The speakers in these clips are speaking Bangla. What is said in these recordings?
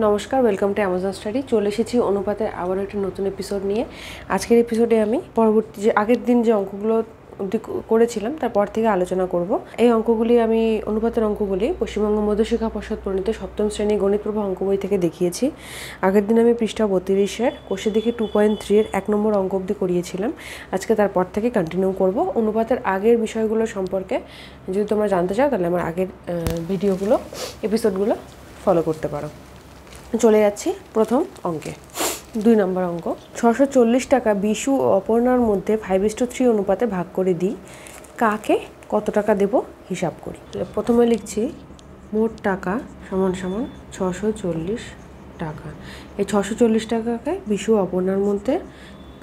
নমস্কার, ওয়েলকাম টু অ্যামাজন স্টাডি। চলে এসেছি অনুপাতের আবার একটা নতুন এপিসোড নিয়ে। আজকের এপিসোডে আমি পরবর্তী আগের দিন যে অঙ্কগুলো করেছিলাম তারপর থেকে আলোচনা করব। এই অঙ্কগুলি আমি অনুপাতের অঙ্কগুলি পশ্চিমবঙ্গ মধ্যশিক্ষা পর্ষদ প্রণীত সপ্তম শ্রেণী গণিত প্রভা অঙ্ক বই থেকে দেখিয়েছি। আগের দিন আমি পৃষ্ঠা 32-এর কোষে দেখে 2.3-এর 1 নম্বর অঙ্ক অবধি করিয়েছিলাম। আজকে তারপর থেকে কন্টিনিউ করব। অনুপাতের আগের বিষয়গুলো সম্পর্কে যদি তোমরা জানতে চাও তাহলে আমার আগের ভিডিওগুলো এপিসোডগুলো ফলো করতে পারো। চলে যাচ্ছি প্রথম অঙ্কে। 2 নম্বর অঙ্ক। 640 টাকা বিশু ও অপর্ণার মধ্যে 5:3 অনুপাতে ভাগ করে দিই, কাকে কত টাকা দেব হিসাব করি। প্রথমে লিখছি মোট টাকা সমান সমান 640 টাকা। এই 640 টাকাকে বিশু ও অপর্ণার মধ্যে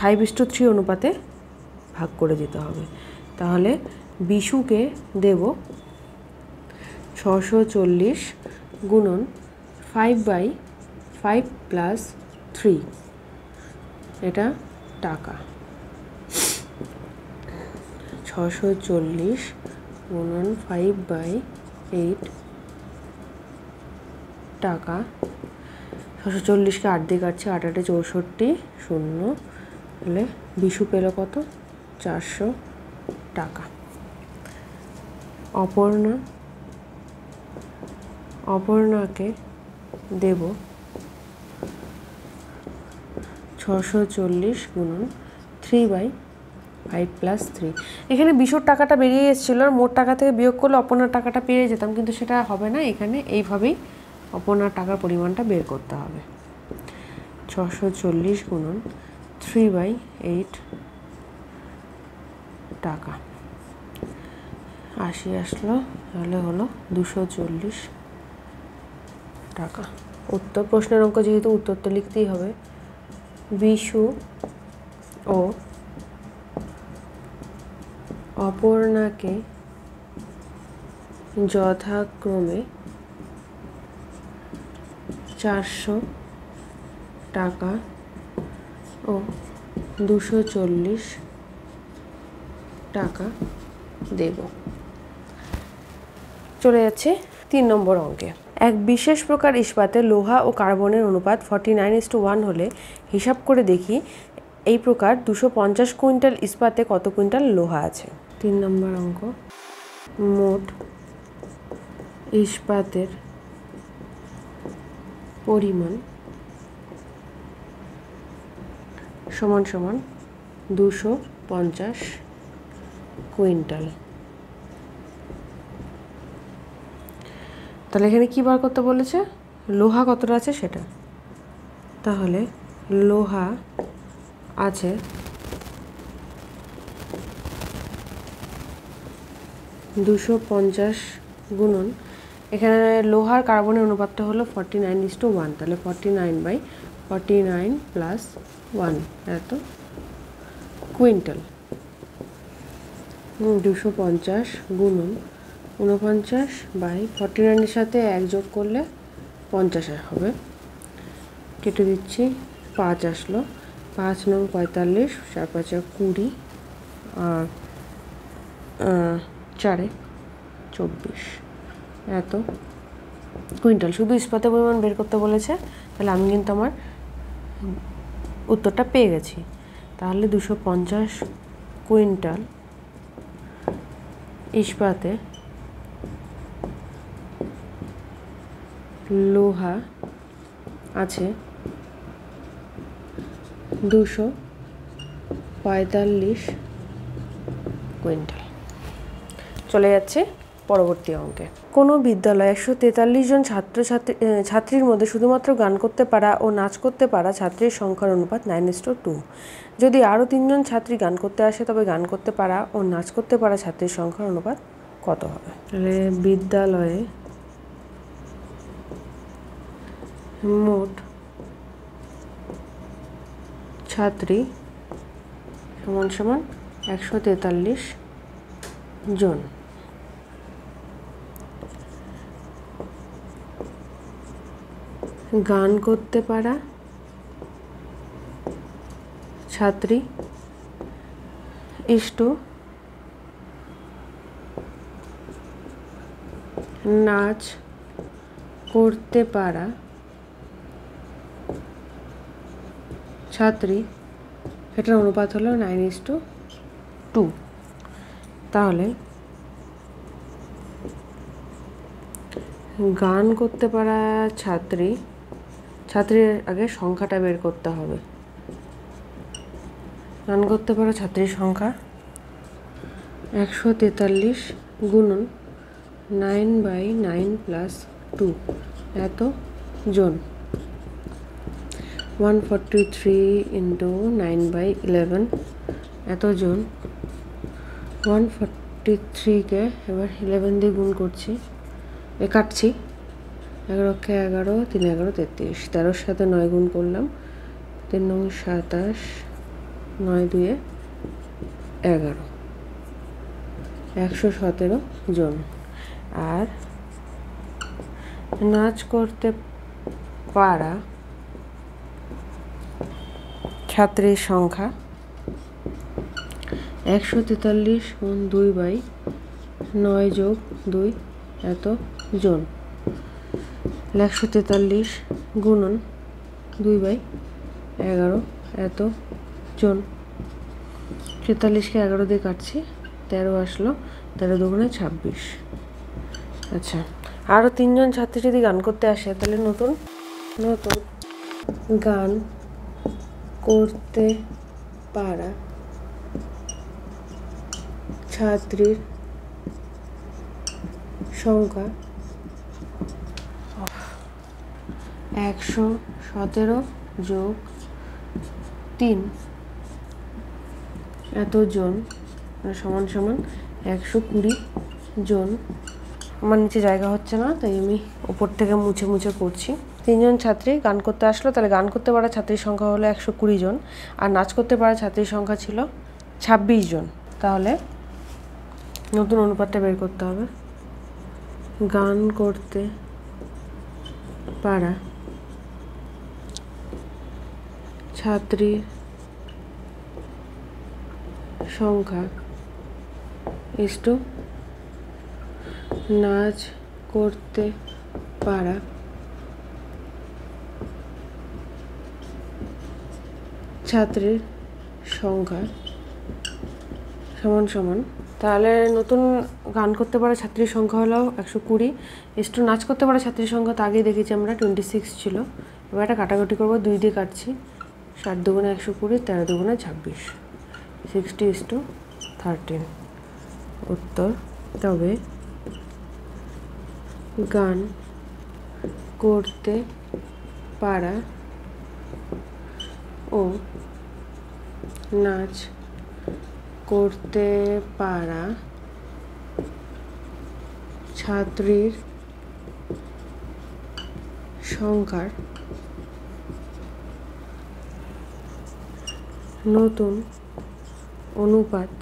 5:3 অনুপাতে ভাগ করে দিতে হবে। তাহলে বিশুকে দেব 640 গুণন 5/5 + 3, এটা টাকা। 640 গুণন 5/8 টাকা। 640কে 8 দিয়ে কাটছে, 8 8 64, 0। তাহলে বিশু পেল কত? 400 টাকা। অপর্ণাকে দেব 640 গুণন 3/5 + 3। এখানে বিশুর টাকাটা বেরিয়ে এসেছিল, মোট টাকা থেকে বিয়োগ করলে অপর্ণার টাকাটা পেয়ে যেতাম, কিন্তু সেটা হবে না। এখানে এইভাবেই অপর্ণার টাকার পরিমাণটা বের করতে হবে। 640 গুণন 3/8 টাকা, 80 আসলো, তাহলে হলো 240 টাকা। উত্তর, প্রশ্নের অঙ্ক যেহেতু উত্তর তো লিখতেই হবে। বিশু ও অপর্ণাকে যথাক্রমে 400 টাকা ও 240 টাকা দেব। চলে যাচ্ছে 3 নম্বর অঙ্কে। এক বিশেষ প্রকার ইস্পাতে লোহা ও কার্বনের অনুপাত 49:1 হলে হিসাব করে দেখি এই প্রকার 250 কুইন্টাল ইস্পাতে কত কুইন্টাল লোহা আছে। 3 নম্বর অঙ্ক। মোট ইস্পাতের পরিমাণ সমান সমান 250 কুইন্টাল। তাহলে এখানে কী বার করতে বলেছে? লোহা কতটা আছে সেটা। তাহলে লোহা আছে 250 গুণন, এখানে লোহার কার্বনের অনুপাতটা হলো 49:1, তাহলে 49/49 + 1 এত কুইন্টাল। 250 গুণন 49/49-এর সাথে 1 যোগ করলে 50 হবে, কেটে দিচ্ছি, 5 আসলো, 5 9 45, 4 5 20, আর 4 24 এত কুইন্টাল। শুধু ইস্পাতের পরিমাণ বের করতে বলেছে, তাহলে আমি কিন্তু আমার উত্তরটা পেয়ে গেছি। তাহলে 250 কুইন্টাল ইস্পাতে লোহা আছে 245 কুইন্টাল। চলে যাচ্ছে পরবর্তী অঙ্কে। কোনো বিদ্যালয়ে 143 জন ছাত্রীর মধ্যে শুধুমাত্র গান করতে পারা ও নাচ করতে পারা ছাত্রীর সংখ্যার অনুপাত 9:2। যদি আরও 3 জন ছাত্রী গান করতে আসে তবে গান করতে পারা ও নাচ করতে পারা ছাত্রীর সংখ্যার অনুপাত কত হবে? তাহলে বিদ্যালয়ে মোট ছাত্রী সমান সমান 143 জন। গান করতে পারা ছাত্রী ইষ্টু নাচ করতে পারা ছাত্রী, এটার অনুপাত হলো 9:2। তাহলে গান করতে পারা ছাত্রীর আগে সংখ্যাটা বের করতে হবে। গান করতে পারা ছাত্রীর সংখ্যা 143 গুণন 9/9 + 2 এত জন। 143 × 9/11 এত জন। 143কে এবার 11 দিয়ে গুণ করছি, কাটছি। 11 × 11, 3 × 11 33। 13-র সাথে 9 গুণ করলাম, 3 × 9 = 27, 9 × 2 = 11, 117 জন। আর নাচ করতে পারা ছাত্রীর সংখ্যা 143 গুণ 2/9 + 2 এত জন। 143 গুণন 2/11 এত জন। 43কে 11 দিয়ে কাটছি, 13 আসলো, 13 × 2 = 26। আচ্ছা, আরও 3 জন ছাত্রী যদি গান করতে আসে, তাহলে নতুন গান করতে পারা ছাত্রীর সংখ্যা 117 + 3 এত জন সমান 120 জন। আমার নিচে জায়গা হচ্ছে না, তাই আমি উপর থেকে মুছে মুছে করছি। 3 জন ছাত্রী গান করতে আসলো, তাহলে গান করতে পারা ছাত্রীর সংখ্যা হলো 120 জন, আর নাচ করতে পারা ছাত্রীর সংখ্যা ছিল 26 জন। তাহলে নতুন অনুপাতটা বের করতে হবে। গান করতে পারা ছাত্রীর সংখ্যা ইস্টু নাচ করতে পারা ছাত্রীর সংখ্যা সমান। তাহলে নতুন গান করতে পারা ছাত্রীর সংখ্যা হলো 120, ইস্টু নাচ করতে পারা ছাত্রীর সংখ্যা তো আগেই দেখেছি আমরা 26 ছিল। এবার একটা কাটাকাটি করবো, 2 দিয়ে কাটছি। 7 × 2 = 120, 13 × 2 = 26, 60:13 উত্তর। তবে গান করতে পারা ও নাচ করতে পারা ছাত্রীর সংখ্যার নতুন অনুপাত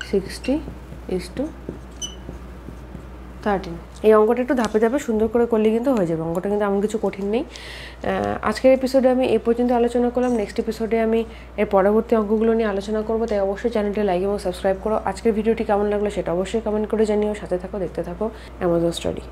60:13। এই অঙ্কটা একটু ধাপে ধাপে সুন্দর করে করলে কিন্তু হয়ে যাবে। অঙ্কটা কিন্তু এমন কিছু কঠিন নেই। আজকের এপিসোডে আমি এই পর্যন্ত আলোচনা করলাম। নেক্সট এপিসোডে আমি এর পরবর্তী অঙ্কগুলো নিয়ে আলোচনা করবো, তাই অবশ্যই চ্যানেলটি লাইক এবং সাবস্ক্রাইব করো। আজকের ভিডিওটি কেমন লাগলো সেটা অবশ্যই কমেন্ট করে জানিও। সাথে থাকো, দেখতে থাকো অ্যামাজন স্টাডি।